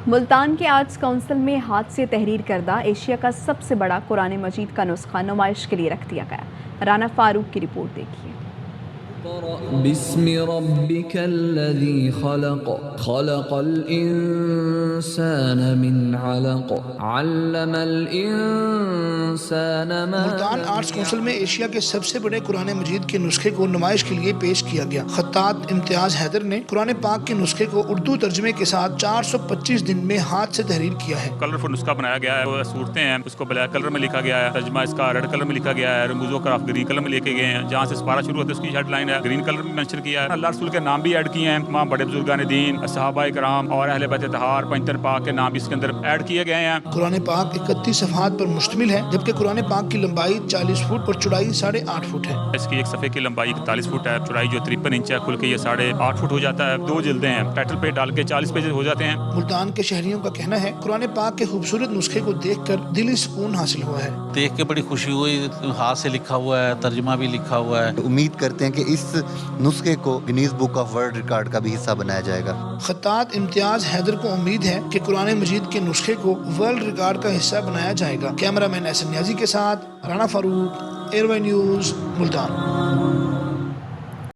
ملتان کے arts council میں ہاتھ سے تحریر کردہ ایشیا کا سب سے بڑا قرآن مجید کا نسخہ نمائش کے لیے رکھ دیا گیا۔ رانا فاروق کی رپورٹ دیکھیے۔ بسم ربک الذی خلق خلق الانسان من علق علم الانسان ما ملتان آرٹس کونسل میں ایشیا کے سب سے بڑے قرآن مجید کے نسخے کو نمائش کے لیے پیش کیا گیا۔ خطاط امتیاز حیدر نے قرآن پاک کے نسخے کو اردو ترجمے کے ساتھ 425 دن میں ہاتھ سے تحریر کیا ہے۔ کلرفل نسخہ بنایا گیا ہے، وہ صورتیں ہیں اس کو بلیک کلر میں لکھا گیا ہے، ترجمہ اس کا ریڈ کلر میں لکھا گیا ہے، رموز و کراف گرین کلر میں لکھے گئے ہیں، جہاں سے سپارہ شروع ہوتا ہے اس کی ہیڈ لائن ہے گرین کلر میں مینشن کیا ہے۔ اللہ رسول کے نام بھی ایڈ کیے ہیں، تمام بڑے بزرگان دین، صحابہ کرام اور اہل بیت طہار، پنجتن پاک کے نام بھی اس کے اندر ایڈ کیے گئے ہیں۔ قرآن پاک 31 صفحات پر مشتمل ہے، جبکہ قرآن پاک کی لمبائی 40 فٹ اور چوڑائی 8.5 فٹ ہے۔ اس کی ایک صفحے کی لمبائی 41 فٹ ہے، چوڑائی جو 53 انچ ہے، کھل کے یہ 8.5 فٹ ہو جاتا ہے۔ 2 جلدیں ہیں، ٹائٹل پہ ڈال کے 40 پیجز ہو جاتے ہیں۔ ملتان کے شہریوں کا کہنا ہے قرآن پاک کے خوبصورت نسخے کو دیکھ کر دلی سکون حاصل ہوا ہے۔ دیکھ کے بڑی خوشی ہوئی، ہاتھ سے لکھا ہوا ہے، ترجمہ بھی لکھا ہوا ہے۔ امید کرتے ہیں کہ اس نسخے کو Guinness book of world record کا بھی حصہ بنایا جائے گا۔ خطاط امتیاز حیدر کو امید ہے کہ قرآن مجید کے نسخے کو ورلڈ ریکارڈ کا حصہ بنایا جائے گا۔ کیمرہ مین احسن نیازی کے ساتھ رانا فاروق، ایئر وے نیوز، ملتان۔